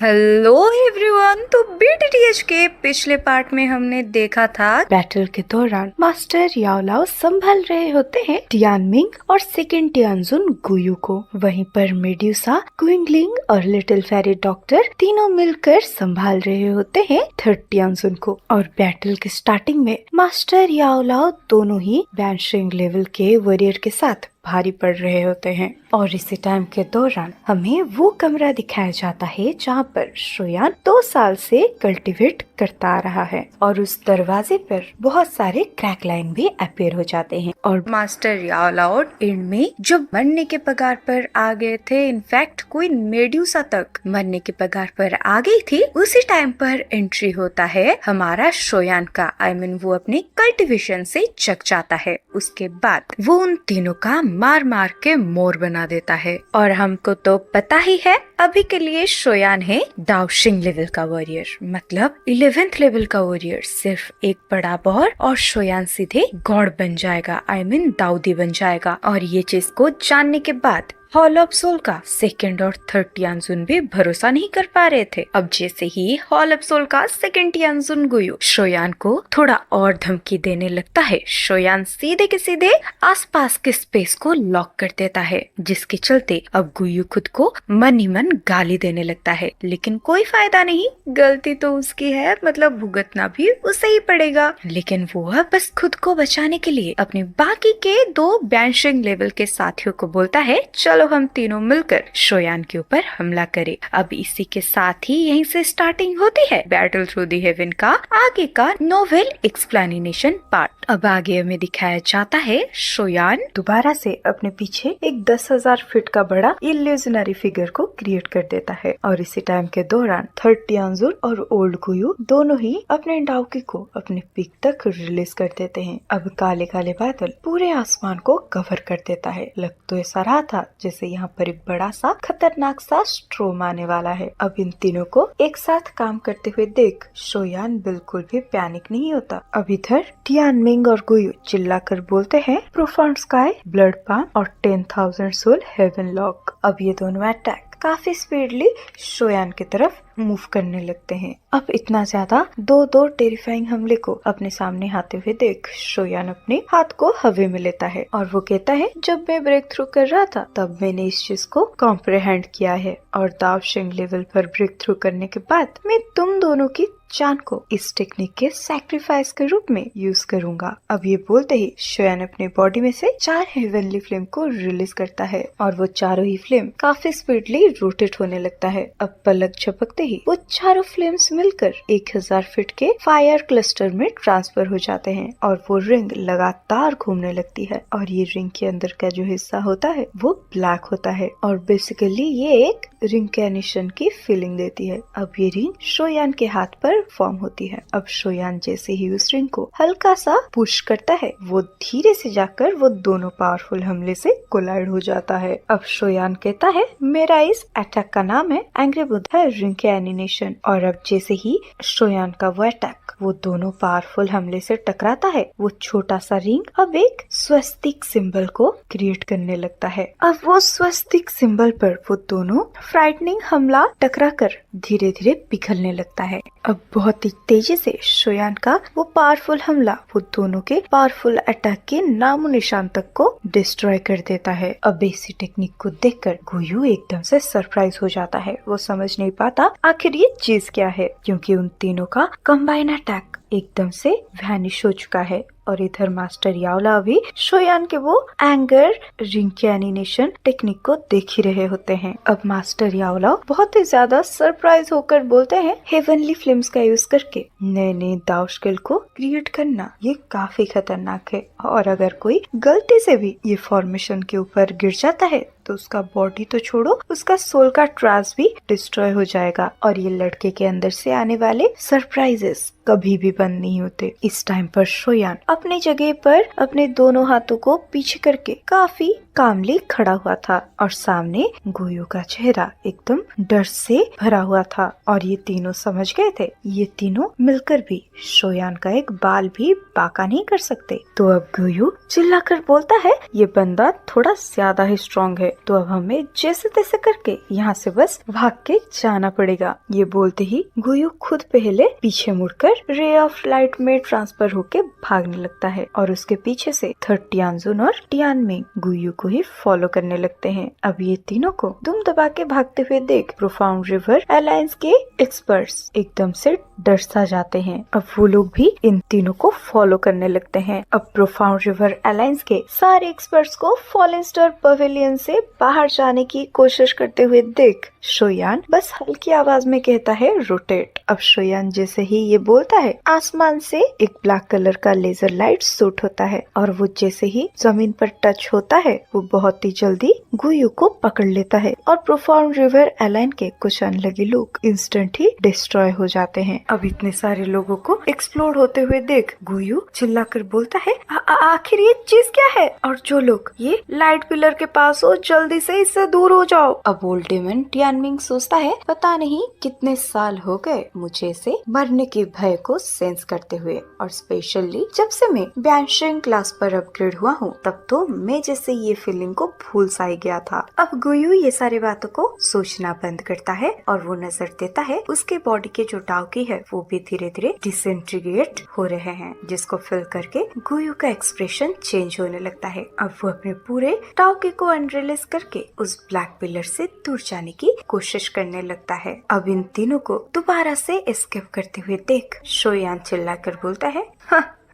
Hello everyone. तो बीटीटीएच के पिछले पार्ट में हमने देखा था बैटल के दौरान मास्टर याओलाओ संभाल रहे होते हैं टियानमिंग और सेकंड टियानजुन गुयू को। वहीं पर मेड्यूसा, क्विंगलिंग और लिटिल फेरी डॉक्टर तीनों मिलकर संभाल रहे होते हैं थर्ड टियानजुन को। और बैटल के स्टार्टिंग में मास्टर याओलाओ दोनों ही बैंशिंग लेवल के वॉरियर के साथ भारी पड़ रहे होते हैं। और इसी टाइम के दौरान हमें वो कमरा दिखाया जाता है जहाँ पर शोयान 2 साल से कल्टीवेट करता आ रहा है और उस दरवाजे पर बहुत सारे क्रैक लाइन भी अपीयर हो जाते हैं। और मास्टर याओलाओ एंड में जब मरने के पगार पर आ गए थे, इनफैक्ट कोई मेड्यूसा तक मरने के पगार पर आ गई थी, उसी टाइम पर एंट्री होता है हमारा शोयान का। आई मीन वो अपने कल्टीवेशन से चक जाता है। उसके बाद वो उन तीनों का मार मार के मोर बना देता है। और हमको तो पता ही है अभी के लिए शोयान है दाओशिंग लेवल का वॉरियर, मतलब 11th लेवल का वॉरियर। सिर्फ एक बड़ा बॉर और शोयान सीधे गॉड बन जाएगा, आई मीन दाऊदी बन जाएगा। और ये चीज को जानने के बाद हॉल ऑफ सोल का सेकंड और थर्ड टियानजुन भी भरोसा नहीं कर पा रहे थे। अब जैसे ही हॉल ऑफ सोल का सेकंड टियानजुन गुयू शोयान को थोड़ा और धमकी देने लगता है, शोयान सीधे के सीधे आसपास के स्पेस को लॉक कर देता है, जिसके चलते अब गुयू खुद को मन ही मन गाली देने लगता है। लेकिन कोई फायदा नहीं, गलती तो उसकी है, मतलब भुगतना भी उसे ही पड़ेगा। लेकिन वो बस खुद को बचाने के लिए अपने बाकी के 2 बैंशिंग लेवल के साथियों को बोलता है, चलो हम तीनों मिलकर शोयान के ऊपर हमला करें। अब इसी के साथ ही यहीं से स्टार्टिंग होती है बैटल थ्रू द हेवन का आगे का नोवेल एक्सप्लेनेशन पार्ट। अब आगे हमें दिखाया जाता है शोयान दोबारा से अपने पीछे एक 10,000 फीट का बड़ा इल्यूजनरी फिगर को क्रिएट कर देता है। और इसी टाइम के दौरान थर्ड टियानजुन और ओल्ड गुयू दोनों ही अपने डाउकी को अपने पीक तक रिलीज कर देते हैं। अब काले काले बादल पूरे आसमान को कवर कर देता है। लग तो ऐसा रहा था जैसे यहाँ पर एक बड़ा सा खतरनाक सा स्ट्रोम आने वाला है। अब इन तीनों को एक साथ काम करते हुए देख शोयान बिल्कुल भी पैनिक नहीं होता। अब इधर टियानमिंग और गुयू चिल्लाकर बोलते हैं प्रोफाउंड स्काई, ब्लड पाम और 10,000 सोल हेवन लॉक। अब ये दोनों अटैक काफी स्पीडली शोयान की तरफ मूव करने लगते हैं। अब इतना ज्यादा दो टेरिफाइंग हमले को अपने सामने आते हुए देख शोयान अपने हाथ को हवा में लेता है और वो कहता है, जब मैं ब्रेक थ्रू कर रहा था तब मैंने इस चीज को कॉम्प्रिहेंड किया है और दाओशिंग लेवल पर ब्रेक थ्रू करने के बाद मैं तुम दोनों की जान को इस टेक्निक के सैक्रिफाइस के रूप में यूज करूंगा। अब ये बोलते ही शोयान अपने बॉडी में से 4 हेवनली फ्लेम को रिलीज करता है और वो चारों ही फ्लेम काफी स्पीडली रोटेट होने लगता है। अब पलक झपकते ही वो चारों फ्लेम्स मिलकर 1000 फीट के फायर क्लस्टर में ट्रांसफर हो जाते हैं और वो रिंग लगातार घूमने लगती है। और ये रिंग के अंदर का जो हिस्सा होता है वो ब्लैक होता है और बेसिकली ये एक रिंकैनिशन की फीलिंग देती है। अब ये रिंग शोयान के हाथ पर फॉर्म होती है। अब शोयान जैसे ही उस रिंग को हल्का सा पुश करता है, वो धीरे से जाकर वो दोनों पावरफुल हमले से कोलाइड हो जाता है। अब शोयान कहता है, मेरा इस अटैक का नाम है एंग्री बुद्धा रिंकैनिनेशन। और अब जैसे ही शोयान का वो अटैक वो दोनों पावरफुल हमले से टकराता है, वो छोटा सा रिंग अब एक स्वस्तिक सिंबल को क्रिएट करने लगता है। अब वो स्वस्तिक सिंबल पर वो दोनों फ्राइटनिंग हमला टकराकर धीरे धीरे पिघलने लगता है। अब बहुत ही तेजी से शोयान का वो पावरफुल हमला वो दोनों के पावरफुल अटैक के नामो निशान तक को डिस्ट्रॉय कर देता है। अब इसी टेक्निक को देखकर गुयू एकदम से सरप्राइज हो जाता है। वो समझ नहीं पाता आखिर ये चीज क्या है, क्योंकि उन तीनों का कंबाइन अटैक एकदम से वैनिश हो चुका है। और इधर मास्टर याओलाओ भी शोयान के वो एंगर रिंकैनिनेशन टेक्निक को देख ही रहे होते हैं। अब मास्टर याओलाओ बहुत ही ज्यादा सरप्राइज होकर बोलते हैं, हेवनली फ्लेम्स का यूज करके नए नए दाओशकिल को क्रिएट करना ये काफी खतरनाक है और अगर कोई गलती से भी ये फॉर्मेशन के ऊपर गिर जाता है तो उसका बॉडी तो छोड़ो, उसका सोल का ट्रांस भी डिस्ट्रॉय हो जाएगा। और ये लड़के के अंदर से आने वाले सरप्राइजेस कभी भी बंद नहीं होते। इस टाइम पर शोयान अपनी जगह पर अपने दोनों हाथों को पीछे करके काफी कामली खड़ा हुआ था और सामने गुयू का चेहरा एकदम डर से भरा हुआ था। और ये तीनों समझ गए थे ये तीनों मिलकर भी शोयान का एक बाल भी बाका नहीं कर सकते। तो अब गुयू चिल्लाकर बोलता है, ये बंदा थोड़ा ज्यादा ही स्ट्रॉन्ग है तो अब हमें जैसे तैसे करके यहाँ से बस भाग के जाना पड़ेगा। ये बोलते ही गुयू खुद पहले पीछे मुड़कर रे ऑफ लाइट में ट्रांसफर होके भागने लगता है और उसके पीछे से थर्ड टियानजुन और टियानमिंग गुयू को ही फॉलो करने लगते हैं। अब ये तीनों को दुम दबा के भागते हुए देख प्रोफाउंड रिवर अलायंस के एक्सपर्ट्स एकदम से डर सा जाते हैं। अब वो लोग भी इन तीनों को फॉलो करने लगते हैं। अब प्रोफाउंड रिवर अलायंस के सारे एक्सपर्ट्स को फॉलन स्टार पवेलियन से बाहर जाने की कोशिश करते हुए देख शोयान बस हल्की आवाज में कहता है रोटेट। अब शोयान जैसे ही ये बोलता है आसमान से एक ब्लैक कलर का लेजर लाइट शूट होता है और वो जैसे ही जमीन पर टच होता है वो बहुत ही जल्दी गुयू को पकड़ लेता है और प्रोफाउंड रिवर अलायन के कुछ अनलगी लोग इंस्टेंट ही डिस्ट्रॉय हो जाते हैं। अब इतने सारे लोगों को एक्सप्लोड होते हुए देख गुयू चिल्लाकर बोलता है आखिर ये चीज क्या है? और जो लोग ये लाइट पिलर के पास हो जल्दी से इससे दूर हो जाओ। अब ओल्ड डेमन टियानमिंग सोचता है पता नहीं कितने साल हो गए मुझे से मरने के भय को सेंस करते हुए और स्पेशली जब से मैं बैंशिंग क्लास पर अपग्रेड हुआ हूँ तब तो मैं जैसे ये फीलिंग को भूल सा ही गया था। अब गुयू ये सारी बातों को सोचना बंद करता है और वो नजर देता है उसके बॉडी के जो टाउकी है वो भी धीरे धीरे डिसइंटीग्रेट हो रहे हैं जिसको फिल करके गुयू का एक्सप्रेशन चेंज होने लगता है। अब वो अपने पूरे टाउकी को अनरिलीज करके उस ब्लैक पिलर से दूर जाने की कोशिश करने लगता है। अब इन तीनों को दोबारा से एस्केप करते हुए देख शोयान चिल्लाकर बोलता है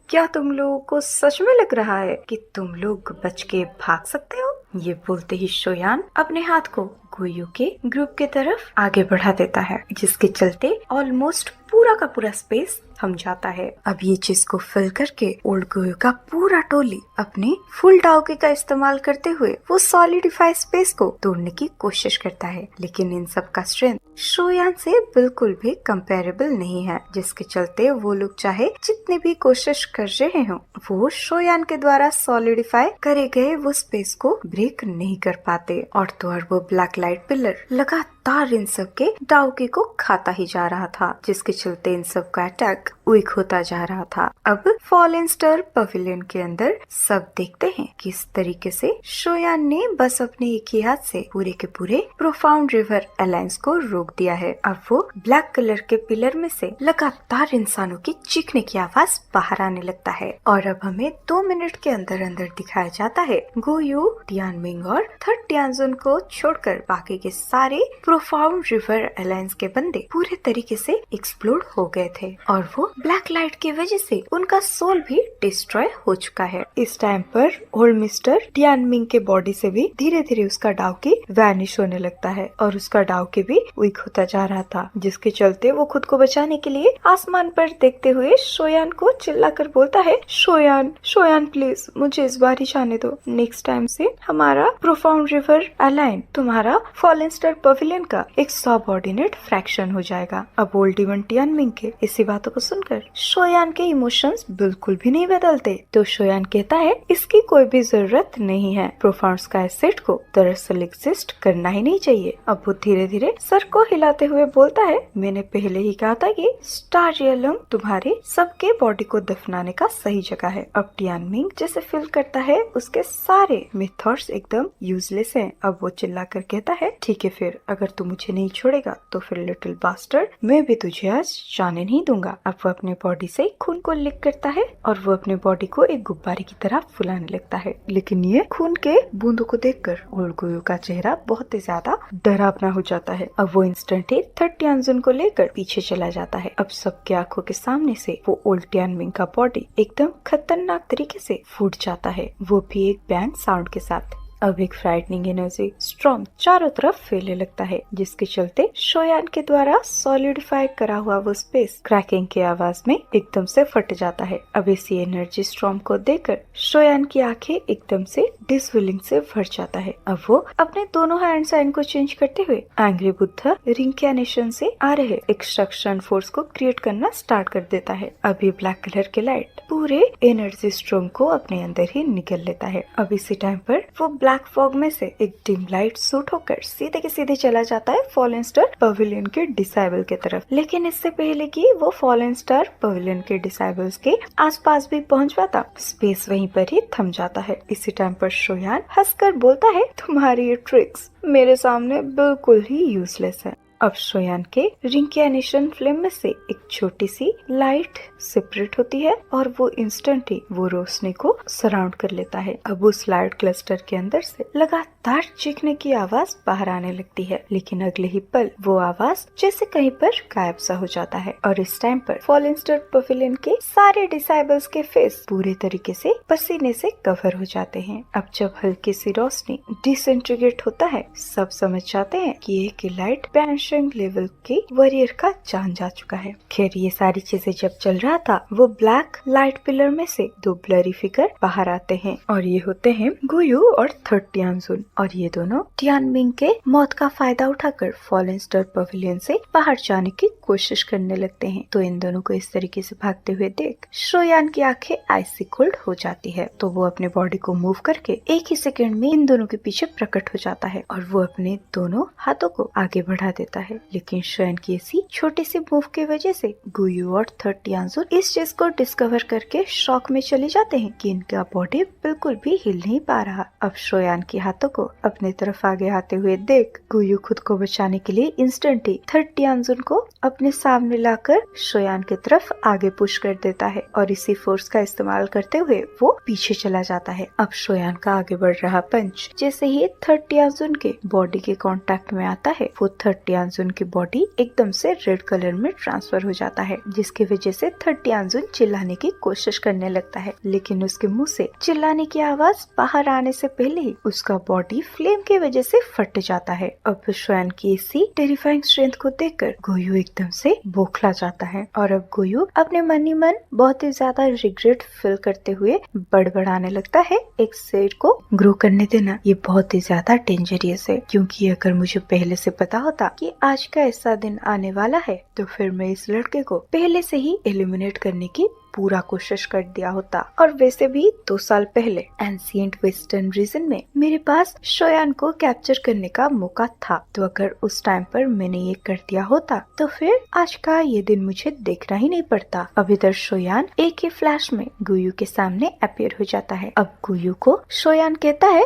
क्या तुम लोगों को सच में लग रहा है कि तुम लोग बच के भाग सकते हो? ये बोलते ही शोयान अपने हाथ को गुयू के ग्रुप के तरफ आगे बढ़ा देता है जिसके चलते ऑलमोस्ट पूरा का पूरा स्पेस थम जाता है। अब ये चीज को फिल करके ओल्ड गुयू का पूरा टोली अपने फुल टाउकी का इस्तेमाल करते हुए वो सॉलिडिफाई स्पेस को तोड़ने की कोशिश करता है लेकिन इन सब का स्ट्रेंथ शोयान से बिल्कुल भी कंपेरेबल नहीं है जिसके चलते वो लोग चाहे जितनी भी कोशिश कर रहे हो वो शोयान के द्वारा सॉलिडिफाई करे गए वो स्पेस को ब्रेक नहीं कर पाते और तो और वो ब्लैक लाइट पिलर लगातार इन सब के टाउकी को खाता ही जा रहा था जिसके चलते इन सब का अटैक वीक होता जा रहा था। अब फॉलन स्टार पवेलियन के अंदर सब देखते हैं किस तरीके से शोयान ने बस अपने एक ही हाथ से पूरे के पूरे प्रोफाउंड रिवर अलायंस को रोक दिया है। अब वो ब्लैक कलर के पिलर में से लगातार इंसानों की चीखने की आवाज बाहर आने लगता है और अब हमें 2 मिनट के अंदर अंदर दिखाया जाता है गुयू टियानमिंग और थर्ड टियानजुन को छोड़कर बाकी के सारे प्रोफाउंड रिवर अलायंस के बंदे पूरे तरीके से एक्सप्लोड हो गए थे और वो ब्लैक लाइट की वजह से उनका सोल भी डिस्ट्रॉय हो चुका है। इस टाइम पर ओल्ड मिस्टर टियानमिंग के बॉडी से भी धीरे धीरे उसका डाउकी वैनिश होने लगता है और उसका डाउकी भी वीक होता जा रहा था जिसके चलते वो खुद को बचाने के लिए आसमान पर देखते हुए शोयान को चिल्लाकर बोलता है शोयान प्लीज मुझे इस बार ही जाने दो। नेक्स्ट टाइम से हमारा प्रोफाउंड रिवर अलायन तुम्हारा फॉलन स्टार पवेलियन का एक सबऑर्डिनेट फ्रैक्शन हो जाएगा। अब ओल्ड डेमन टियानमिंग के इसी बातों को सुनकर शोयान के इमोशंस बिल्कुल भी नहीं बदलते तो शोयान कहता है इसकी कोई भी जरूरत नहीं है। प्रोफाउंड स्काई सेट को दरअसल एग्जिस्ट करना ही नहीं चाहिए। अब वो धीरे धीरे सर को हिलाते हुए बोलता है मैंने पहले ही कहा था कि स्टार रियलम तुम्हारे सबके बॉडी को दफनाने का सही जगह है। अब टियानमिंग जैसे फील करता है उसके सारे मेथड्स एकदम यूजलेस हैं। अब वो चिल्लाकर कहता है ठीक है फिर अगर तू मुझे नहीं छोड़ेगा तो फिर लिटिल बास्टर्ड मैं भी तुझे आज जाने नहीं दूंगा। अब वो अपने बॉडी से खून को लिक करता है और वो अपने बॉडी को एक गुब्बारे की तरह फुलाने लगता है लेकिन ये खून के बूंदों को देखकर ओल्ड गुयू का चेहरा बहुत ही ज्यादा डरावना हो जाता है। अब वो इंस्टेंट ही थर्ड टियानजुन को लेकर पीछे चला जाता है। अब सबके आंखों के सामने से वो ओल्ड टियानमिंग का बॉडी एकदम खतरनाक तरीके से फूट जाता है वो भी एक बैंग साउंड के साथ। अब एक फ्राइटनिंग एनर्जी स्ट्रॉम चारों तरफ फैलने लगता है जिसके चलते शोयान के द्वारा सॉलिडिफाई करा हुआ वो स्पेस क्रैकिंग की आवाज में एकदम से फट जाता है। अब इसी एनर्जी स्ट्रॉम को देखकर शोयान की आंखें एकदम से डिसविलिंग से भर जाता है। अब वो अपने दोनों हैंड साइन को चेंज करते हुए एंग्री बुद्धा रिंकैनेशन से आ रहे एक्सट्रैक्शन फोर्स को क्रिएट करना स्टार्ट कर देता है। अब ये ब्लैक कलर के लाइट पूरे एनर्जी स्ट्रॉम को अपने अंदर ही निकल लेता है। अब इसी टाइम पर वो ब्लैक फॉग में से एक डिम लाइट शूट होकर सीधे के सीधे चला जाता है फॉलन स्टार पवेलियन के डिसाइबल के तरफ। लेकिन इससे पहले कि वो फॉलन स्टार पवेलियन के डिसाइबल्स के आसपास भी पहुंच पाता स्पेस वहीं पर ही थम जाता है। इसी टाइम पर शोयान हंसकर बोलता है, तुम्हारी ये ट्रिक्स मेरे सामने बिल्कुल ही यूजलेस है। अब शोयान के रिंकियानेशन फ्लेम में से एक छोटी सी लाइट सेपरेट होती है और वो इंस्टेंट ही वो रोशनी को सराउंड कर लेता है। अब उस लाइट क्लस्टर के अंदर से लगातार चीखने की आवाज बाहर आने लगती है, लेकिन अगले ही पल वो आवाज जैसे कहीं पर गायब सा हो जाता है और इस टाइम पर फॉलन स्टार पवेलियन के सारे डिसाइबल्स के फेस पूरे तरीके से पसीने से कवर हो जाते हैं। अब जब हल्की सी रोशनी डिसइंटीग्रेट होता है, सब समझ जाते हैं कि एक लाइट लेवल के वॉरियर का जान जा चुका है। खैर ये सारी चीजें जब चल रहा था, वो ब्लैक लाइट पिलर में से दो ब्लरी फिगर बाहर आते हैं और ये होते हैं गुयू और थर्ड टियानजुन, और ये दोनों टियानमिंग के मौत का फायदा उठाकर फॉलन स्टार पवेलियन से बाहर जाने की कोशिश करने लगते हैं। तो इन दोनों को इस तरीके से भागते हुए देख शोयान की आंखें आइसी कोल्ड हो जाती है। तो वो अपने बॉडी को मूव करके एक ही सेकंड में इन दोनों के पीछे प्रकट हो जाता है और वो अपने दोनों हाथों को आगे बढ़ा देता है। लेकिन शोयान की ऐसी छोटी सी मूव की वजह से गुयू और थर्ड टियानजुन इस चीज को डिस्कवर करके शॉक में चले जाते हैं कि इनका बॉडी बिल्कुल भी हिल नहीं पा रहा। अब शोयान के हाथों को अपने तरफ आगे आते हुए देख गुयू खुद को बचाने के लिए इंस्टेंट ही थर्ड टियानजुन को अपने सामने लाकर शोयान की तरफ आगे पुश कर देता है और इसी फोर्स का इस्तेमाल करते हुए वो पीछे चला जाता है। अब शोयान का आगे बढ़ रहा पंच जैसे ही थर्ड टियानजुन के बॉडी के कांटेक्ट में आता है, वो थर्ड टियानजुन की बॉडी एकदम से रेड कलर में ट्रांसफर हो जाता है, जिसकी वजह से थर्ड टियानजुन चिल्लाने की कोशिश करने लगता है, लेकिन उसके मुंह से चिल्लाने की आवाज बाहर आने से पहले ही उसका बॉडी फ्लेम की वजह से फट जाता है। अब शोयान की इसी टेरिफाइंग स्ट्रेंथ को देखकर गोयू एकदम से बौखला जाता है और अब गोयू अपने मन ही मन बहुत ही ज्यादा रिग्रेट फील करते हुए बड़बड़ाने लगता है, एक सेड को ग्रो करने देना ये बहुत ही ज्यादा डेंजरियस है, क्योंकि अगर मुझे पहले से पता होता कि आज का ऐसा दिन आने वाला है तो फिर मैं इस लड़के को पहले से ही एलिमिनेट करने की पूरा कोशिश कर दिया होता। और वैसे भी 2 साल पहले एंशिएंट वेस्टर्न रीजन में मेरे पास शोयान को कैप्चर करने का मौका था, तो अगर उस टाइम पर मैंने ये कर दिया होता तो फिर आज का ये दिन मुझे देखना ही नहीं पड़ता। अब इधर शोयान एक ही फ्लैश में गुयू के सामने अपीयर हो जाता है। अब गुयू को शोयान कहता है,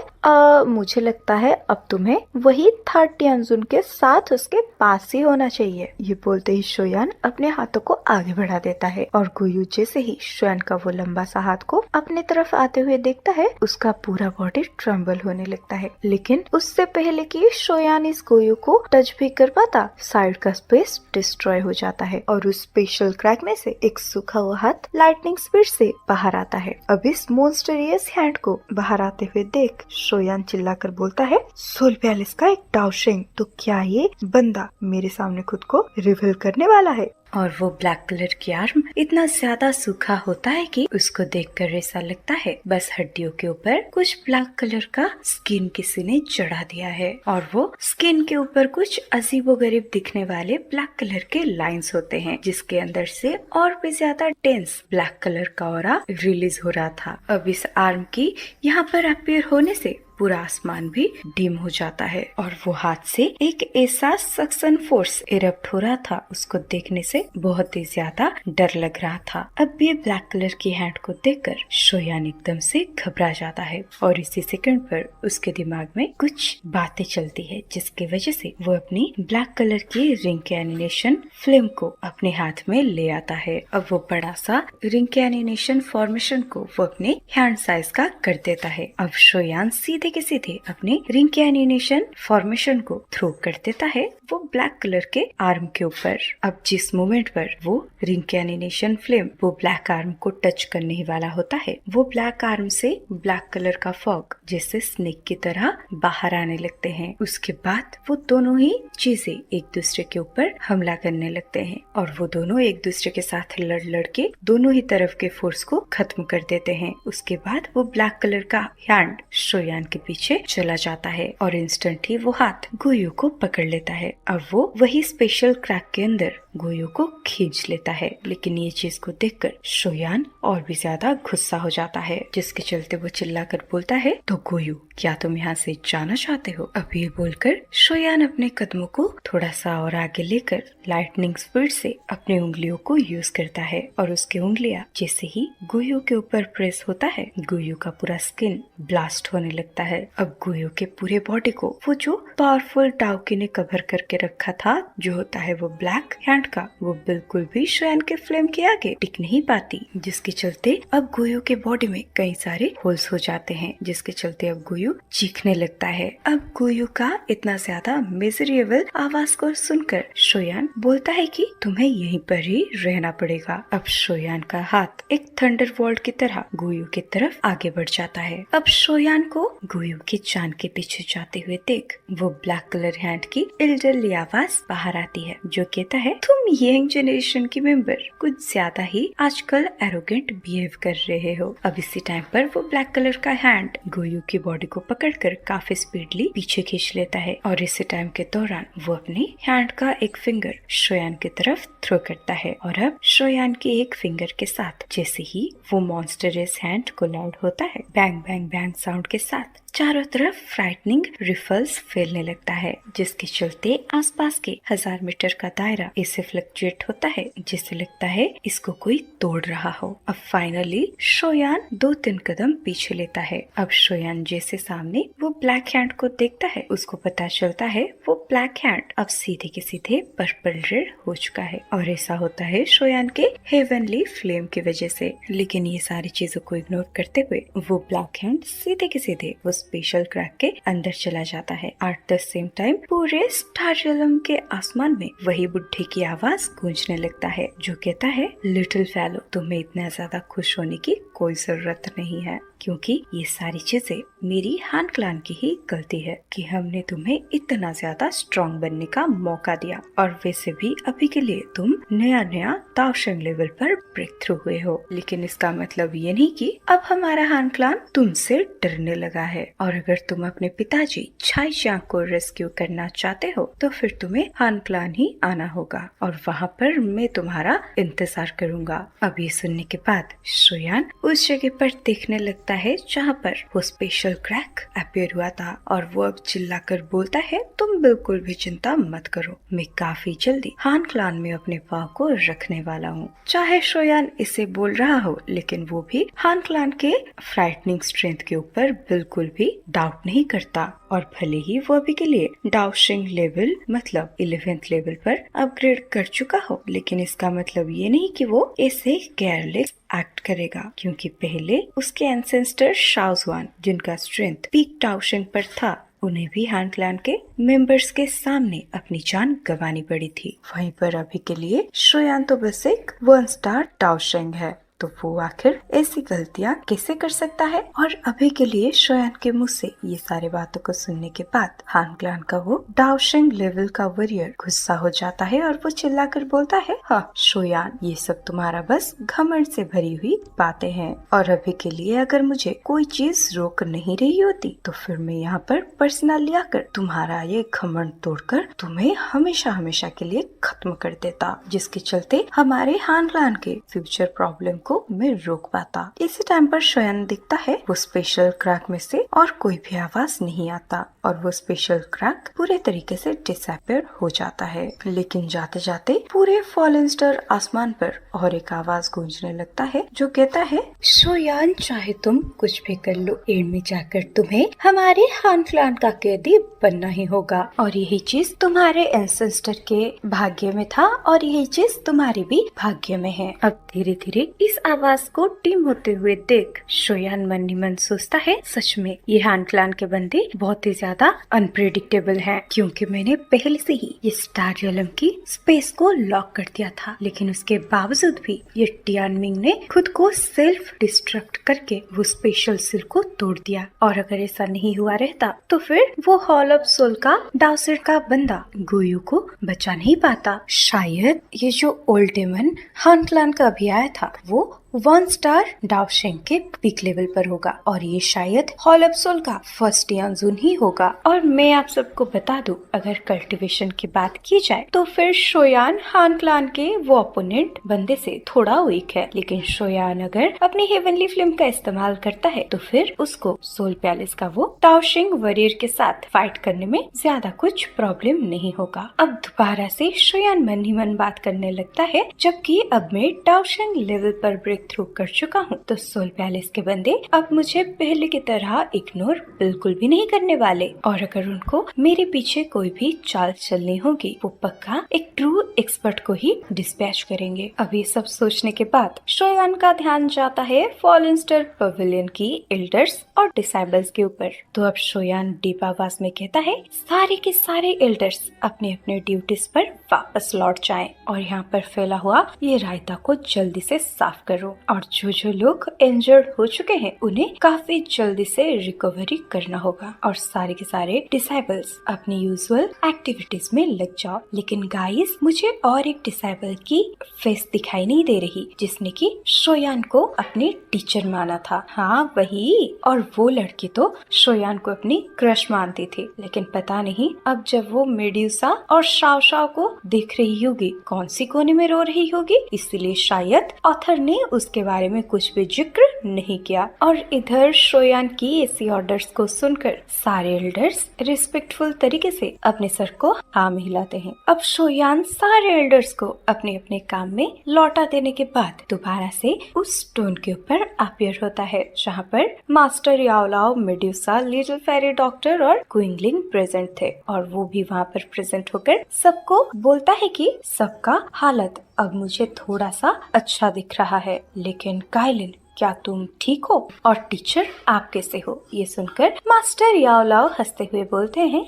मुझे लगता है अब तुम्हें वही थर्ड टियानजुन के साथ उसके पास ही होना चाहिए। ये बोलते ही शोयान अपने हाथों को आगे बढ़ा देता है और गुयू जैसे ही शोयान का वो लंबा सा हाथ को अपने तरफ आते हुए देखता है, उसका पूरा बॉडी ट्रम्बल होने लगता है। लेकिन उससे पहले कि शोयान इस गुयू को टच भी कर पाता, साइड का स्पेस डिस्ट्रॉय हो जाता है और उस स्पेशल क्रैक में से एक सूखा हुआ हाथ लाइटनिंग स्पीड से बाहर आता है। अब इस मॉन्स्टरियस हैंड को बाहर आते हुए देख शोयान चिल्लाकर बोलता है, सोल पैलेस का एक डाउशिंग, तो क्या ये बंदा मेरे सामने खुद को रिवील करने वाला है? और वो ब्लैक कलर की आर्म इतना ज्यादा सूखा होता है कि उसको देखकर ऐसा लगता है बस हड्डियों के ऊपर कुछ ब्लैक कलर का स्किन किसी ने चढ़ा दिया है और वो स्किन के ऊपर कुछ अजीबोगरीब दिखने वाले ब्लैक कलर के लाइंस होते हैं, जिसके अंदर से और भी ज्यादा डेंस ब्लैक कलर का ऑरा रिलीज हो रहा था। अब इस आर्म की यहाँ पर अपीयर होने से पूरा आसमान भी डिम हो जाता है और वो हाथ से एक ऐसा सक्शन फोर्स इरप्ट हो रहा था, उसको देखने से बहुत ही ज्यादा डर लग रहा था। अब ये ब्लैक कलर की हैंड को देखकर शोयान एकदम से घबरा जाता है और इसी सेकंड पर उसके दिमाग में कुछ बातें चलती है, जिसकी वजह से वो अपनी ब्लैक कलर की रिंग के एनिमेशन फिल्म को अपने हाथ में ले आता है। अब वो बड़ा सा रिंग के एनिमेशन फॉर्मेशन को वो अपने हैंड साइज का कर देता है। अब शोयान सीधे के सीधे अपने रिंग के एनिमेशन फॉर्मेशन को थ्रो कर देता है वो ब्लैक कलर के आर्म के ऊपर। अब जिस मोमेंट पर वो रिंग के एनिमेशन फ्लेम वो ब्लैक आर्म को टच करने ही वाला होता है, वो ब्लैक आर्म से ब्लैक कलर का फॉग जैसे स्नेक की तरह बाहर आने लगते हैं। उसके बाद वो दोनों ही चीजें एक दूसरे के ऊपर हमला करने लगते हैं और वो दोनों एक दूसरे के साथ लड़ के दोनों ही तरफ के फोर्स को खत्म कर देते हैं। उसके बाद वो ब्लैक कलर का हैंड शोयान के पीछे चला जाता है और इंस्टेंट ही वो हाथ गुयू को पकड़ लेता है। अब वो वही स्पेशल क्रैक के अंदर गुयू को खींच लेता है, लेकिन ये चीज को देखकर शोयान और भी ज्यादा गुस्सा हो जाता है, जिसके चलते वो चिल्लाकर बोलता है, तो गुयू क्या तुम यहाँ से जाना चाहते हो? अब ये बोलकर शोयान अपने कदमों को थोड़ा सा और आगे लेकर लाइटनिंग स्पीड से अपनी उंगलियों को यूज करता है और उसकी उंगलियां जैसे ही गुयू के ऊपर प्रेस होता है, गुयू का पूरा स्किन ब्लास्ट होने लगता है। अब गुयू के पूरे बॉडी को वो जो पावरफुल डाउकी ने कवर करके रखा था, जो होता है वो ब्लैक हैंड का, वो बिल्कुल भी शोयान के फ्लेम के आगे टिक नहीं पाती, जिसके चलते अब गुयू के बॉडी में कई सारे होल्स हो जाते हैं, जिसके चलते अब गुयू चीखने लगता है। अब गुयू का इतना ज्यादा मिजरेबल आवाज को सुनकर शोयान बोलता है कि तुम्हें यहीं पर ही रहना पड़ेगा। अब शोयान का हाथ एक थंडरबोल्ट की तरह गुयू की तरफ आगे बढ़ जाता है। अब शोयान को गुयू की जान के पीछे जाते हुए देख वो ब्लैक कलर हैंड की इल्डरली आवाज बाहर आती है, जो कहता है, तुम यंग जनरेशन की मेंबर कुछ ज्यादा ही आजकल एरोगेंट बिहेव कर रहे हो। अब इसी टाइम पर वो ब्लैक कलर का हैंड गुयू की बॉडी को पकड़कर काफी स्पीडली पीछे खींच लेता है और इसी टाइम के दौरान वो अपनी हैंड का एक फिंगर शोयान की तरफ थ्रो करता है और अब शोयान के एक फिंगर के साथ जैसे ही वो मॉन्स्टरस हैंड कोलाइड होता है, बैंग बैंग बैंग साउंड के साथ चारों तरफ फ्राइटनिंग रिफल्स फैलने लगता है, जिसके चलते आसपास के 1000 मीटर का दायरा ऐसे फ्लक्चुएट होता है जिससे लगता है इसको कोई तोड़ रहा हो। अब फाइनली शोयान 2-3 कदम पीछे लेता है। अब शोयान जैसे सामने वो ब्लैक हैंड को देखता है, उसको पता चलता है वो ब्लैक हैंड अब सीधे के सीधे पर्पल रेड हो चुका है और ऐसा होता है शोयान के हेवनली फ्लेम की वजह से। लेकिन ये सारी चीजों को इग्नोर करते हुए वो ब्लैक हैंड सीधे के सीधे वो स्पेशल क्रैक के अंदर चला जाता है। एट द सेम टाइम पूरे स्टारजलम के आसमान में वही बुढ़े की आवाज गूंजने लगता है, जो कहता है, लिटिल फेलो, तुम्हें इतना ज्यादा खुश होने की कोई जरूरत नहीं है, क्योंकि ये सारी चीजें मेरी हान क्लान की ही गलती है कि हमने तुम्हें इतना ज्यादा स्ट्रॉन्ग बनने का मौका दिया और वैसे भी अभी के लिए तुम नया ताओशेंग लेवल पर ब्रेक थ्रू हुए हो। लेकिन इसका मतलब ये नहीं कि अब हमारा हान क्लान तुमसे डरने लगा है और अगर तुम अपने पिताजी छाई चांग को रेस्क्यू करना चाहते हो तो फिर तुम्हें हान क्लान ही आना होगा और वहाँ पर मैं तुम्हारा इंतजार करूँगा। अब ये सुनने के बाद शोयान उस जगह पर देखने लगता है जहाँ पर वो स्पेशल क्रैक अपीयर हुआ था और वो अब चिल्लाकर बोलता है, तुम बिल्कुल भी चिंता मत करो, मैं काफी जल्दी हान क्लान में अपने पाँव को रखने वाला हूँ। चाहे शोयान इसे बोल रहा हो, लेकिन वो भी हान क्लान के फ्राइटनिंग स्ट्रेंथ के ऊपर बिल्कुल भी डाउट नहीं करता और भले ही वो अभी के लिए डाओशिंग लेवल मतलब 11th लेवल पर अपग्रेड कर चुका हो, लेकिन इसका मतलब ये नहीं कि वो ऐसे केयरलेस एक्ट करेगा, क्योंकि पहले उसके एंसेस्टर शाओजुआन जिनका स्ट्रेंथ पीक डाओशिंग पर था, उन्हें भी हान क्लान के मेंबर्स के सामने अपनी जान गंवानी पड़ी थी। वहीं पर अभी के लिए शोयान तो बस एक 1 स्टार डाओशिंग है, तो वो आखिर ऐसी गलतियां कैसे कर सकता है। और अभी के लिए शोयान के मुंह से ये सारी बातों को सुनने के बाद हान क्लान का वो डाओशिंग लेवल का वॉरियर गुस्सा हो जाता है और वो चिल्लाकर बोलता है, हाँ शोयान, ये सब तुम्हारा बस घमंड से भरी हुई बातें हैं और अभी के लिए अगर मुझे कोई चीज रोक नहीं रही होती तो फिर मैं यहाँ पर पर्सनली आकर तुम्हारा ये घमंड तोड़कर तुम्हें हमेशा हमेशा के लिए खत्म कर देता, जिसके चलते हमारे हान क्लान के फ्यूचर प्रॉब्लम को मैं रोक पाता। इसी टाइम पर शोयान दिखता है वो स्पेशल क्रैक में से और कोई भी आवाज नहीं आता और वो स्पेशल क्रैक पूरे तरीके से डिसअपियर हो जाता है। लेकिन जाते जाते पूरे फॉलन स्टार आसमान पर और एक आवाज गूंजने लगता है, जो कहता है, शोयान, चाहे तुम कुछ भी कर लो, एंड में जाकर तुम्हें हमारे हान क्लान का कैदी बनना ही होगा और यही चीज तुम्हारे एंसेस्टर के भाग्य में था और यही चीज तुम्हारी भी भाग्य में है। अब धीरे धीरे इस आवाज को टीम होते हुए देख शोयान मन ही मन सोचता है, सच में ये हान क्लान के बंदे बहुत ही ज्यादा अनप्रेडिक्टेबल हैं, क्योंकि मैंने पहले से ही ये स्टारजलम की स्पेस को लॉक कर दिया था, लेकिन उसके बावजूद भी ये टियानमिंग ने खुद को सेल्फ डिस्ट्रक्ट करके वो स्पेशल सिल को तोड़ दिया और अगर ऐसा नहीं हुआ रहता तो फिर वो हॉल ऑफ सोल का डाउसर का बंदा गुयू को बचा नहीं पाता। शायद ये जो ओल्ड डेमन हान क्लान का भी आया था वो 1 स्टार डाओशेंग के पीक लेवल पर होगा और ये शायद हॉलअपसोल का फर्स्ट टियानजुन ही होगा। और मैं आप सबको बता दूं, अगर कल्टीवेशन की बात की जाए तो फिर शोयान हान क्लान के वो ओपोनेंट बंदे से थोड़ा वीक है, लेकिन शोयान अगर अपनी हेवनली फ्लेम का इस्तेमाल करता है तो फिर उसको सोल पैलेस का वो डाओशेंग वॉरियर के साथ फाइट करने में ज्यादा कुछ प्रॉब्लम नहीं होगा। अब दोबारा से शोयान मन ही मन बात करने लगता है, जबकि अब मैं डाओशेंग लेवल पर ब्रेक थ्रू कर चुका हूँ, तो सोल पैलेस के बंदे अब मुझे पहले की तरह इग्नोर बिल्कुल भी नहीं करने वाले। और अगर उनको मेरे पीछे कोई भी चाल चलनी होगी, वो पक्का एक ट्रू एक्सपर्ट को ही डिस्पैच करेंगे। अब ये सब सोचने के बाद शोयान का ध्यान जाता है फॉलन स्टार पवेलियन की एल्डर्स और डिसाइबल्स के ऊपर। तो अब शोयान डीप आवाज में कहता है, सारे के सारे एल्डर्स अपने अपने ड्यूटीज पर वापस लौट जाएं और यहाँ पर फैला हुआ ये रायता को जल्दी से साफ करो, और जो लोग इंजर्ड हो चुके हैं उन्हें काफी जल्दी से रिकवरी करना होगा। और सारे के सारे डिसाइबल्स अपनी यूजुअल एक्टिविटीज में लग जाओ। लेकिन गाइस, मुझे और एक डिसाइबल की फेस दिखाई नहीं दे रही जिसने की शोयान को अपनी टीचर माना था। हाँ वही, और वो लड़की तो शोयान को अपनी क्रश मानती थी, लेकिन पता नहीं अब जब वो मेड्यूसा और शाओ शाओ को देख रही होगी कौन सी कोने में रो रही होगी, इसलिए शायद ऑथर ने उसके बारे में कुछ भी जिक्र नहीं किया। और इधर शोयान की ऐसी ऑर्डर्स को सुनकर सारे एल्डर्स रिस्पेक्टफुल तरीके से अपने सर को हाँ में हिलाते हैं। अब शोयान सारे एल्डर्स को अपने अपने काम में लौटा देने के बाद दोबारा से उस स्टोन के ऊपर अपीयर होता है, जहाँ पर master याओलाओ, medusa, little fairy doctor और क्विंगलिंग प्रेजेंट थे। और वो भी वहाँ पर प्रेजेंट होकर सबको बोलता है कि सबका हालत अब मुझे थोड़ा सा अच्छा दिख रहा है, लेकिन काइलिन क्या तुम ठीक हो? और टीचर आप कैसे हो? ये सुनकर मास्टर याओलाओ हंसते हुए बोलते हैं,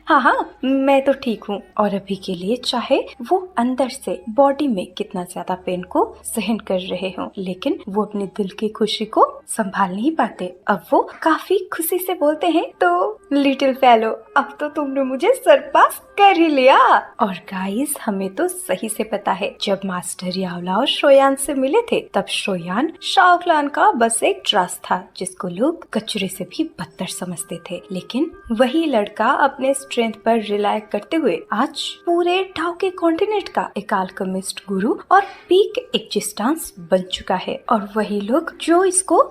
हाँ मैं तो ठीक हूँ। और अभी के लिए चाहे वो अंदर से बॉडी में कितना ज्यादा पेन को सहन कर रहे हो, लेकिन वो अपने दिल की खुशी को संभाल नहीं पाते। अब वो काफी खुशी से बोलते हैं, तो लिटिल फेलो, अब तो तुमने मुझे सरपास कर ही लिया। और गाइस, हमें तो सही से पता है, जब मास्टर याओलाओ शोयान से मिले थे तब शोयान शाओ क्लान का बस एक ट्रस्ट था जिसको लोग कचरे से भी बदतर समझते थे। लेकिन वही लड़का अपने स्ट्रेंथ पर रिलाय करते हुए आज पूरे टाओ के कॉन्टिनेंट का एक अल्केमिस्ट गुरु और पीक एग्जिस्टेंस बन चुका है। और वही लोग जो इसको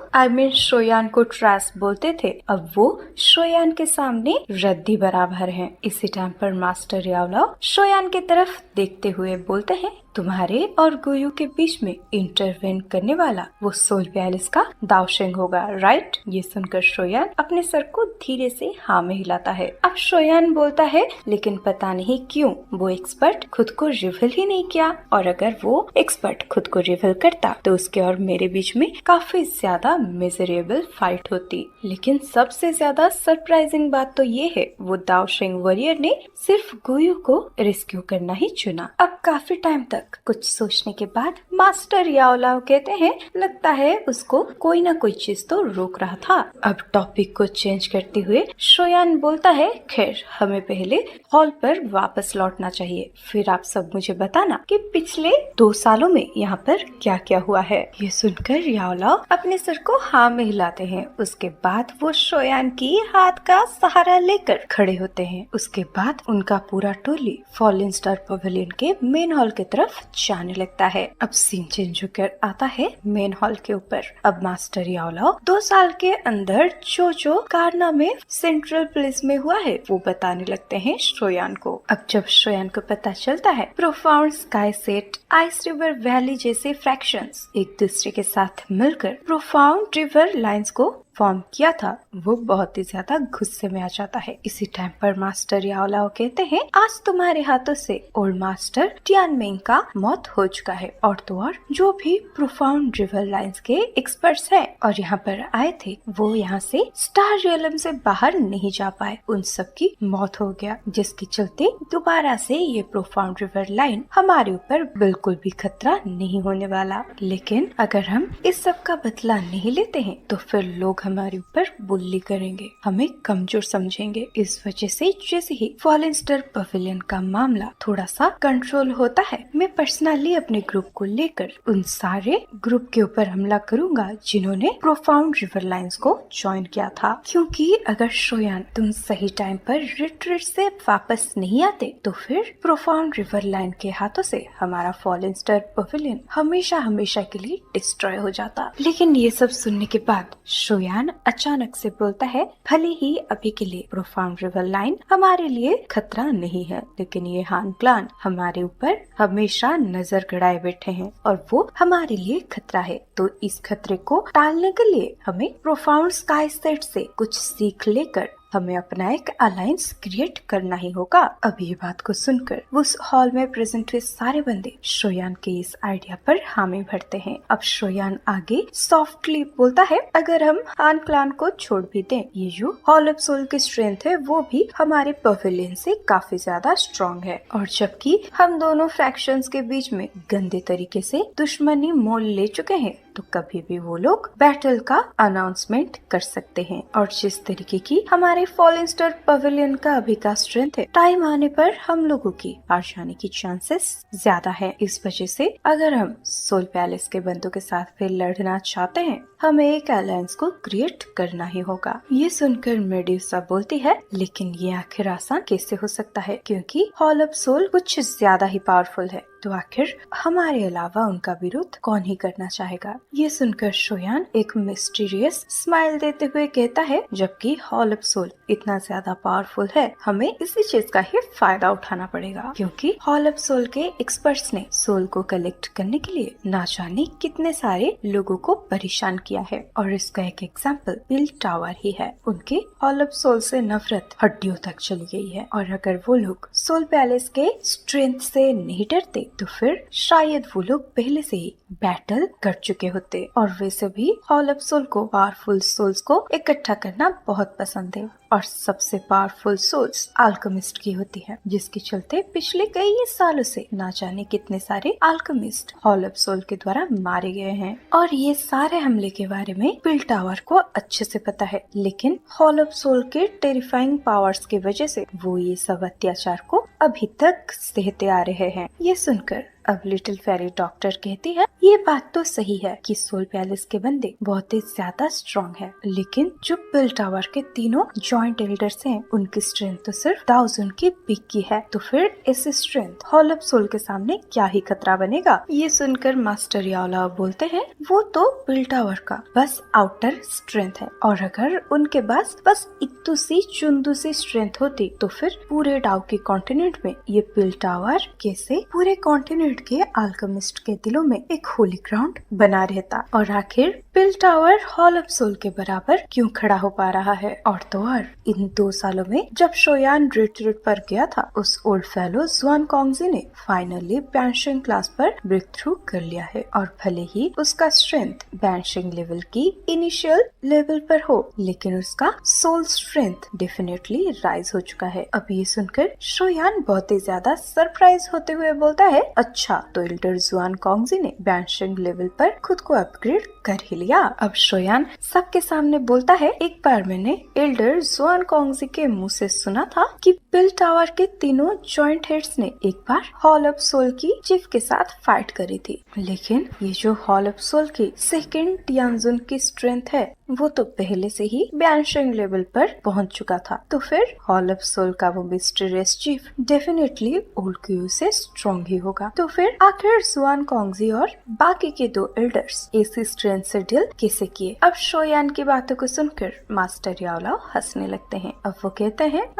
शोयान को ट्रस्ट बोलते थे, अब वो शोयान के सामने रद्दी बराबर हैं। इसी टाइम पर मास्टर याओलाओ शोयान की तरफ देखते हुए बोलते हैं, तुम्हारे और गुयू के बीच में इंटरवेन करने वाला वो सोल पैलेस का दाओशेंग होगा, राइट? ये सुनकर शोयान अपने सर को धीरे से हाँ में हिलाता है। अब शोयान बोलता है, लेकिन पता नहीं क्यों वो एक्सपर्ट खुद को रिवील ही नहीं किया, और अगर वो एक्सपर्ट खुद को रिवील करता तो उसके और मेरे बीच में काफी ज्यादा मिजरेबल फाइट होती। लेकिन सबसे ज्यादा सरप्राइजिंग बात तो ये है, वो दाओशेंग वॉरियर ने सिर्फ गुयू को रेस्क्यू करना ही चुना। अब काफी टाइम तक कुछ सोचने के बाद मास्टर याओलाओ कहते हैं, लगता है उसको कोई ना कोई चीज तो रोक रहा था। अब टॉपिक को चेंज करते हुए शोयान बोलता है, खैर हमें पहले हॉल पर वापस लौटना चाहिए, फिर आप सब मुझे बताना कि पिछले 2 सालों में यहाँ पर क्या क्या हुआ है। ये सुनकर याओलाओ अपने सर को हाँ में हिलाते हैं। उसके बाद वो शोयान की हाथ का सहारा लेकर खड़े होते हैं। उसके बाद उनका पूरा टोली फॉलन स्टार पवेलियन के मेन हॉल की तरफ जाने लगता है। अब सीन चेंज होकर आता है मेन हॉल के ऊपर। अब मास्टर याओलाओ 2 साल के अंदर जो कारनामे सेंट्रल पुलिस में हुआ है वो बताने लगते हैं शोयान को। अब जब शोयान को पता चलता है profound sky set, ice river valley जैसे फ्रैक्शंस एक दूसरे के साथ मिलकर प्रोफाउंड रिवर लाइंस को फॉर्म किया था, वो बहुत ही ज्यादा गुस्से में आ जाता है। इसी टाइम पर मास्टर याओलाओ कहते हैं, आज तुम्हारे हाथों से ओल्ड मास्टर टियानमिंग का मौत हो चुका है, और तो और जो भी प्रोफाउंड रिवर लाइंस के एक्सपर्ट्स हैं और यहाँ पर आए थे वो यहाँ से स्टार रियलम से बाहर नहीं जा पाए, उन सब की मौत हो गया, जिसके चलते दोबारा से ये प्रोफाउंड रिवर लाइन हमारे ऊपर बिल्कुल भी खतरा नहीं होने वाला। लेकिन अगर हम इस सब का बदला नहीं लेते हैं तो फिर लोग हमारे ऊपर बुल्ली करेंगे, हमें कमजोर समझेंगे। इस वजह से जैसे ही फॉलन स्टार पवेलियन का मामला थोड़ा सा कंट्रोल होता है, मैं पर्सनली अपने ग्रुप को लेकर उन सारे ग्रुप के ऊपर हमला करूंगा जिन्होंने प्रोफाउंड रिवर लाइन्स को ज्वाइन किया था। क्योंकि अगर शोयान तुम सही टाइम पर रिट्रीट से वापस नहीं आते तो फिर प्रोफाउंड रिवर लाइन के हाथों से हमारा फॉलन स्टार पवेलियन हमेशा हमेशा के लिए डिस्ट्रॉय हो जाता। लेकिन ये सब सुनने के बाद शोयान अचानक से बोलता है, भले ही अभी के लिए प्रोफाउंड रिवर लाइन हमारे लिए खतरा नहीं है, लेकिन ये हान क्लान हमारे ऊपर हमेशा नजर गड़ाए बैठे हैं और वो हमारे लिए खतरा है। तो इस खतरे को टालने के लिए हमें प्रोफाउंड स्काई सेट से कुछ सीख लेकर हमें अपना एक अलायंस क्रिएट करना ही होगा। अब ये बात को सुनकर उस हॉल में प्रेजेंट हुए सारे बंदे शोयान के इस आइडिया पर हामी भरते हैं। अब शोयान आगे सॉफ्टली बोलता है, अगर हम हान क्लान को छोड़ भी दें, ये जो हॉल ऑफ सोल की स्ट्रेंथ है वो भी हमारे पवेलियन से काफी ज्यादा स्ट्रॉन्ग है, और जबकि हम दोनों फ्रैक्शंस के बीच में गंदे तरीके से दुश्मनी मोल ले चुके हैं, तो कभी भी वो लोग बैटल का अनाउंसमेंट कर सकते हैं। और जिस तरीके की हमारे फॉलन स्टार पवेलियन का अभी का स्ट्रेंथ है, टाइम आने पर हम लोगों की हार जाने की चांसेस ज्यादा है। इस वजह से अगर हम सोल पैलेस के बंदों के साथ फिर लड़ना चाहते हैं, हमें एक अलायंस को क्रिएट करना ही होगा। ये सुनकर मेडुसा बोलती है, लेकिन ये आखिर आसान कैसे हो सकता है, क्योंकि हॉल ऑफ सोल कुछ ज्यादा ही पावरफुल है, तो आखिर हमारे अलावा उनका विरोध कौन ही करना चाहेगा। ये सुनकर शोयान एक मिस्टीरियस स्माइल देते हुए कहता है, जबकि हॉल ऑफ सोल इतना ज्यादा पावरफुल है, हमें इसी चीज का ही फायदा उठाना पड़ेगा, क्योंकि हॉल ऑफ सोल के एक्सपर्ट्स ने सोल को कलेक्ट करने के लिए ना जाने कितने सारे लोगों को परेशान किया है, और इसका एक एग्जाम्पल बिल टावर ही है। उनके हॉल ऑफ सोल से नफरत हड्डियों तक चली गई है, और अगर वो लोग सोल पैलेस के स्ट्रेंथ से नहीं डरते तो फिर शायद वो लोग पहले से ही बैटल कर चुके होते। और वैसे भी हॉल ऑफ सोल को पावरफुल सोल्स को इकट्ठा करना बहुत पसंद है, और सबसे पावरफुल सोल्स अल्केमिस्ट की होती है, जिसके चलते पिछले कई सालों से ना जाने कितने सारे अल्केमिस्ट हॉल ऑफ सोल के द्वारा मारे गए हैं। और ये सारे हमले के बारे में बिल टावर को अच्छे से पता है, लेकिन हॉल ऑफ सोल के टेरिफाइंग पावर्स की वजह से वो ये सब अत्याचार को अभी तक सहते आ रहे हैं। ये सुनकर अब लिटिल फेरी डॉक्टर कहती है, ये बात तो सही है कि सोल पैलेस के बंदे बहुत ही ज्यादा स्ट्रॉन्ग है, लेकिन जो बिल टावर के तीनों जॉइंट एल्डर्स हैं, उनकी स्ट्रेंथ तो सिर्फ दाउजन की बिग की है, तो फिर ऐसे स्ट्रेंथ हॉल ऑफ सोल के सामने क्या ही खतरा बनेगा। ये सुनकर मास्टर याओलाओ बोलते हैं, वो तो बिल टावर का बस आउटर स्ट्रेंथ है, और अगर उनके पास बस इतू सी चुंदू सी स्ट्रेंथ होती तो फिर पूरे डाउ के कॉन्टिनेंट में ये बिल टावर कैसे पूरे कॉन्टिनेंट के अल्केमिस्ट के दिलों में एक होली ग्राउंड बना रहता। और आखिर बिल टावर हॉल ऑफ सोल के बराबर क्यों खड़ा हो पा रहा है। और तो और इन 2 सालों में जब शोयान रिट्रीट पर गया था, उस ओल्ड फेलो जुआन कोंगजी ने फाइनली बैंशिंग क्लास पर ब्रेक थ्रू कर लिया है, और भले ही उसका स्ट्रेंथ बैंशिंग लेवल की इनिशियल लेवल पर हो, लेकिन उसका सोल स्ट्रेंथ डेफिनेटली राइज हो चुका है। अब ये सुनकर शोयान बहुत ही ज्यादा सरप्राइज होते हुए बोलता है, अच्छा तो एल्डर जुआन कोंगजी ने बैंशिंग लेवल पर खुद को अपग्रेड कर ही लिया। अब शोयान सबके सामने बोलता है, एक बार मैंने एल्डर जुआन कोंगजी के मुंह से सुना था कि बिल टावर के तीनों जॉइंट हेड्स ने एक बार हॉल ऑफ सोल की चीफ के साथ फाइट करी थी, लेकिन ये जो हॉल ऑफ सोल की सेकेंड टियानजुन की स्ट्रेंथ है, वो तो पहले से ही बैंशिंग लेवल पर पहुंच चुका था, तो फिर हॉल ऑफ सोल का वो mysterious chief definitely old Q से स्ट्रॉन्ग ही होगा। तो फिर आखिर जुआन कोंगजी और बाकी के 2 एल्डर्स ऐसी स्ट्रेंथ से डील कैसे किए। अब शोयान की बातों को सुनकर मास्टर याओलाओ हंसने लगते हैं। अब वो कहते हैं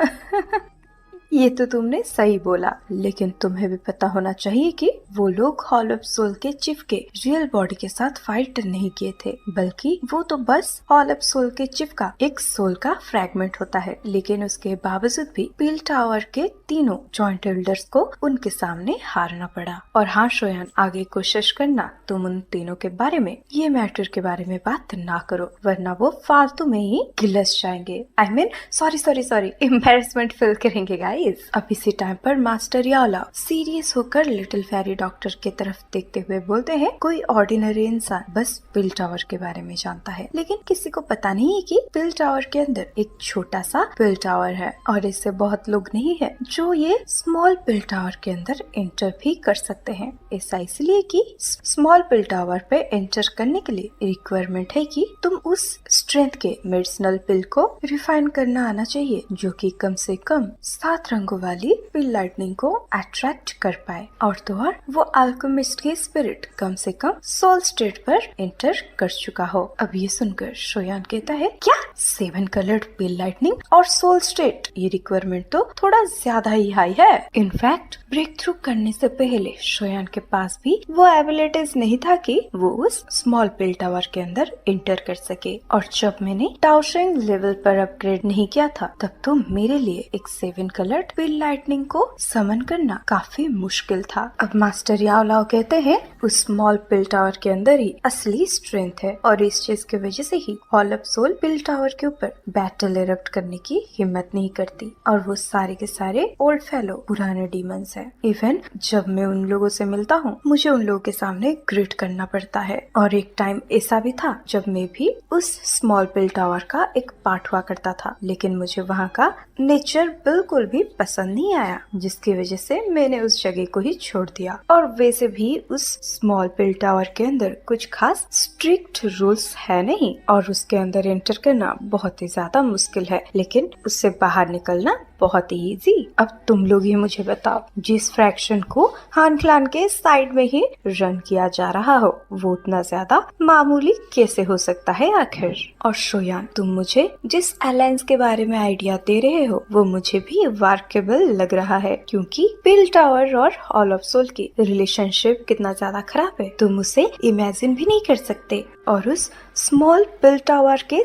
ये तो तुमने सही बोला, लेकिन तुम्हें भी पता होना चाहिए कि वो लोग हॉल ऑफ सोल के चीफ के रियल बॉडी के साथ फाइट नहीं किए थे, बल्कि वो तो बस हॉल ऑफ सोल के चीफ का एक सोल का फ्रैगमेंट होता है। लेकिन उसके बावजूद भी बिल टावर के तीनों जॉइंट एल्डर्स को उनके सामने हारना पड़ा। और हाँ शोयान, आगे कोशिश करना तुम उन तीनों के बारे में, ये मैटर के बारे में बात ना करो, वरना वो फालतू में ही गिलस जाएंगे। I mean, sorry embarrassment feel करेंगे गाइस। प्लीज। अब इसी टाइम पर मास्टर याओलाओ सीरियस होकर लिटिल फेरी डॉक्टर की तरफ देखते हुए बोलते हैं, कोई ऑर्डिनरी इंसान बस पिल टावर के बारे में जानता है, लेकिन किसी को पता नहीं है कि पिल टावर के अंदर एक छोटा सा पिल टावर है और इससे बहुत लोग नहीं है जो ये स्मॉल पिल टावर के अंदर एंटर भी कर सकते हैं। ऐसा इसलिए कि स्मॉल पिल टावर पे एंटर करने के लिए रिक्वायरमेंट है कि तुम उस स्ट्रेंथ के मेडिसिनल पिल को रिफाइन करना आना चाहिए जो कि कम से कम 7 रंगों वाली पिल लाइटनिंग को अट्रैक्ट कर पाए, और तो और वो अल्केमिस्ट की स्पिरिट कम से कम सोल स्टेट पर एंटर कर चुका हो। अब ये सुनकर शोयान कहता है, क्या 7 कलर्ड पिल लाइटनिंग और सोल स्टेट, ये रिक्वायरमेंट तो थोड़ा ज्यादा ही हाई है। इनफैक्ट ब्रेक थ्रू करने से पहले शोयान के पास भी वो एबिलिटीज नहीं था कि वो उस स्मॉल पिल टावर के अंदर एंटर कर सके, और जब मैंने टाओशेंग लेवल पर अपग्रेड नहीं किया था तब तो मेरे लिए एक 7 कलर्ड पिल लाइटनिंग को समन करना काफी मुश्किल था। अब मास्टर याओलाओ कहते हैं, उस स्मॉल पिल टावर के अंदर ही असली स्ट्रेंथ है और इस चीज की वजह से ही हॉल ऑफ सोल पिल टावर के ऊपर बैटल इरप्ट करने की हिम्मत नहीं करती, और वो सारे के सारे ओल्ड फेलो पुराने डीमंस हैं। इवन जब मैं उन लोगों से मिलता हूँ मुझे उन लोगों के सामने ग्रिट करना पड़ता है, और एक टाइम ऐसा भी था जब मैं भी उस स्मॉल पिल टावर का एक पार्ट हुआ करता था, लेकिन मुझे वहाँ का नेचर बिल्कुल भी पसंद नहीं आया, जिसकी वजह से मैंने उस जगह को ही छोड़ दिया। और वैसे भी उस स्मॉल पिल टावर के अंदर कुछ खास स्ट्रिक्ट रूल्स है नहीं, और उसके अंदर एंटर करना बहुत ही ज्यादा मुश्किल है, लेकिन उससे बाहर निकलना बहुत ही इजी। अब तुम लोग ही मुझे बताओ, जिस फ्रैक्शन को हान क्लान के साइड में ही रन किया जा रहा हो वो उतना ज्यादा मामूली कैसे हो सकता है आखिर? और शोयान, तुम मुझे जिस अलायंस के बारे में आइडिया दे रहे हो वो मुझे भी वर्केबल लग रहा है, क्योंकि पिल टावर और हॉल ऑफ सोल की रिलेशनशिप कितना ज्यादा खराब है तुम उसे इमेजिन भी नहीं कर सकते, और उस स्मॉल पिल टावर के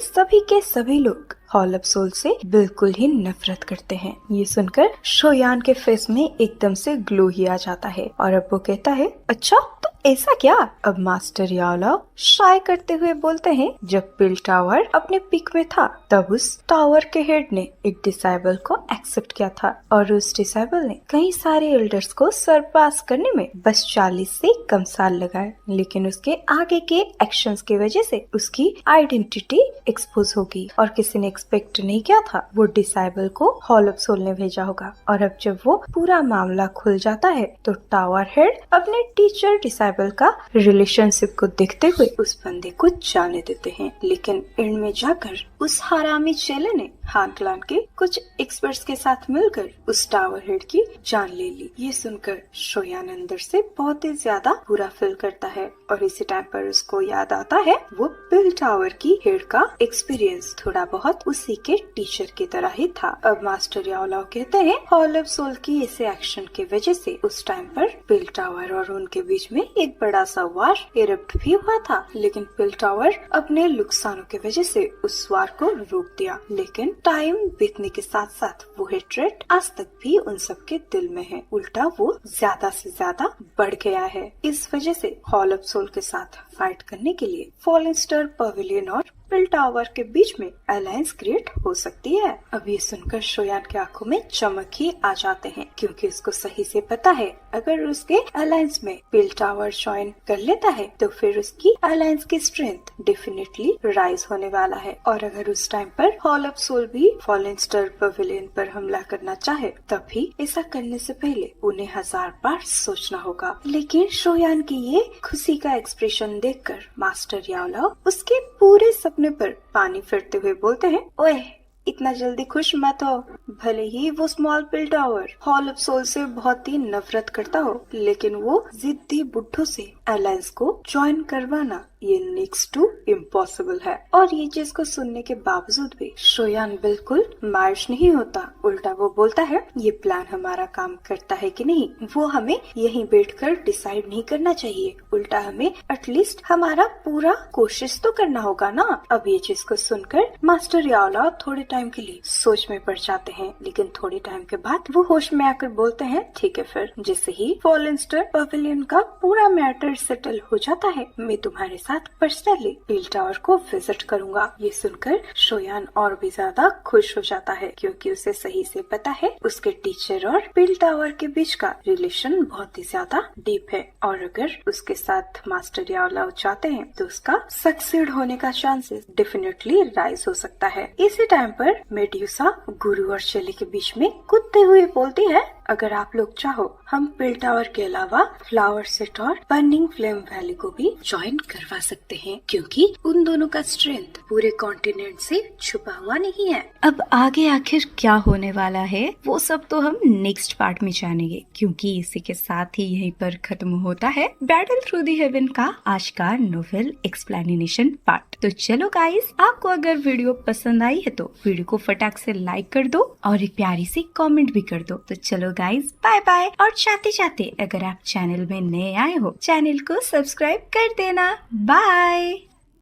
सभी लोग हॉल ऑफ सोल से बिल्कुल ही नफरत करते हैं। ये सुनकर शोयान के फेस में एकदम से ग्लो ही आ जाता है, और अब वो कहता है, अच्छा तो ऐसा क्या? अब मास्टर याओलाओ शाय करते हुए बोलते हैं, जब पिल टावर अपने पीक में था तब उस टावर के हेड ने एक डिसाइबल को एक्सेप्ट किया था, और उस डिसाइबल ने कई सारे एल्डर्स को सरपास करने में बस 40 से कम साल लगाए, लेकिन उसके आगे के एक्शंस की वजह से उसकी आइडेंटिटी एक्सपोज होगी, और किसी ने एक्सपेक्ट नहीं किया था वो डिसाइबल को हॉल ऑफ सोल ने भेजा होगा। और अब जब वो पूरा मामला खुल जाता है तो टावर हेड अपने टीचर डिसाइबल का रिलेशनशिप को देखते हुए उस बंदे को जाने देते हैं, लेकिन एंड में जाकर उस हरामी चेले ने हान क्लान के कुछ एक्सपर्ट्स के साथ मिलकर उस टावर हेड की जान ले ली। ये सुनकर शोयान अंदर से बहुत ही ज्यादा बुरा फील करता है, और इसी टाइम पर उसको याद आता है वो पिल टावर की हेड का एक्सपीरियंस थोड़ा बहुत उसी के टीचर की तरह ही था। अब मास्टर याओलाओ कहते हैं, हॉल ऑफ सोल की ऐसे एक्शन की वजह से उस टाइम पर पिल टावर और उनके बीच में एक बड़ा सा वार इरप्ट भी हुआ था, लेकिन पिल टावर अपने नुकसानों की वजह से उस वार को रोक दिया, लेकिन टाइम बीतने के साथ साथ वो हेट्रेड आज तक भी उन सब के दिल में है, उल्टा वो ज्यादा से ज्यादा बढ़ गया है। इस वजह से हॉल ऑफ सोल के साथ फाइट करने के लिए फॉलन स्टार पवेलियन और पिल टावर के बीच में अलायंस क्रिएट हो सकती है। अब ये सुनकर शोयान की आंखों में चमक ही आ जाते हैं, क्योंकि उसको सही से पता है अगर उसके अलायंस में पिल टावर ज्वाइन कर लेता है तो फिर उसकी अलायंस की स्ट्रेंथ डेफिनेटली राइज होने वाला है, और अगर उस टाइम पर हॉल ऑफ सोल भी फॉलन स्टार पवेलियन पर हमला करना चाहे तब भी ऐसा करने से पहले उन्हें 1000 बार सोचना होगा। लेकिन शोयान की ये खुशी का एक्सप्रेशन देखकर मास्टर याओलाओ उसके पूरे सपने पर पानी फेरते हुए बोलते हैं, ओए इतना जल्दी खुश मत हो, भले ही वो स्मॉल पिल टावर हॉल ऑफ सोल से बहुत ही नफरत करता हो, लेकिन वो जिद्दी बुड्ढों से अलायंस को ज्वाइन करवाना ये नेक्स्ट टू इम्पॉसिबल है। और ये चीज को सुनने के बावजूद भी शोयान बिल्कुल मायूस नहीं होता, उल्टा वो बोलता है ये प्लान हमारा काम करता है कि नहीं वो हमें यहीं बैठकर डिसाइड नहीं करना चाहिए, उल्टा हमें एटलीस्ट हमारा पूरा कोशिश तो करना होगा ना। अब ये चीज को सुनकर मास्टर याओलाओ थोड़े टाइम के लिए सोच में पड़ जाते हैं, लेकिन थोड़े टाइम के बाद वो होश में आकर बोलते हैं, ठीक है फिर जैसे ही फॉलन स्टार पवेलियन का पूरा मैटर सेटल हो जाता है मैं तुम्हारे साथ पर्सनली पील टावर को विजिट करूंगा। ये सुनकर शोयान और भी ज्यादा खुश हो जाता है क्योंकि उसे सही से पता है उसके टीचर और पील टावर के बीच का रिलेशन बहुत ही ज्यादा डीप है और अगर उसके साथ मास्टर याओलाओ चाहते हैं तो उसका सक्सीड होने का चांसेस डेफिनेटली राइज हो सकता है। इसी टाइम पर मेड्यूसा गुरु और शेली के बीच में कूदते हुए बोलती है, अगर आप लोग चाहो हम पील टावर के अलावा फ्लावर सेट और बर्निंग फ्लेम वैली को भी ज्वाइन करवा सकते हैं क्योंकि उन दोनों का स्ट्रेंथ पूरे कॉन्टिनेंट से छुपा हुआ नहीं है। अब आगे आखिर क्या होने वाला है वो सब तो हम नेक्स्ट पार्ट में जानेंगे क्योंकि इसी के साथ ही यहीं पर खत्म होता है बैटल थ्रू द हेवन का आज का नोवेल एक्सप्लेनेशन पार्ट। तो चलो गाइस, आपको अगर वीडियो पसंद आई है तो वीडियो को फटाक से लाइक कर दो और एक प्यारी सी कमेंट भी कर दो। तो चलो गाइस, बाय बाय। और चाहते चाहते अगर आप चैनल में नए आए हो चैनल को सब्सक्राइब कर देना। बाय।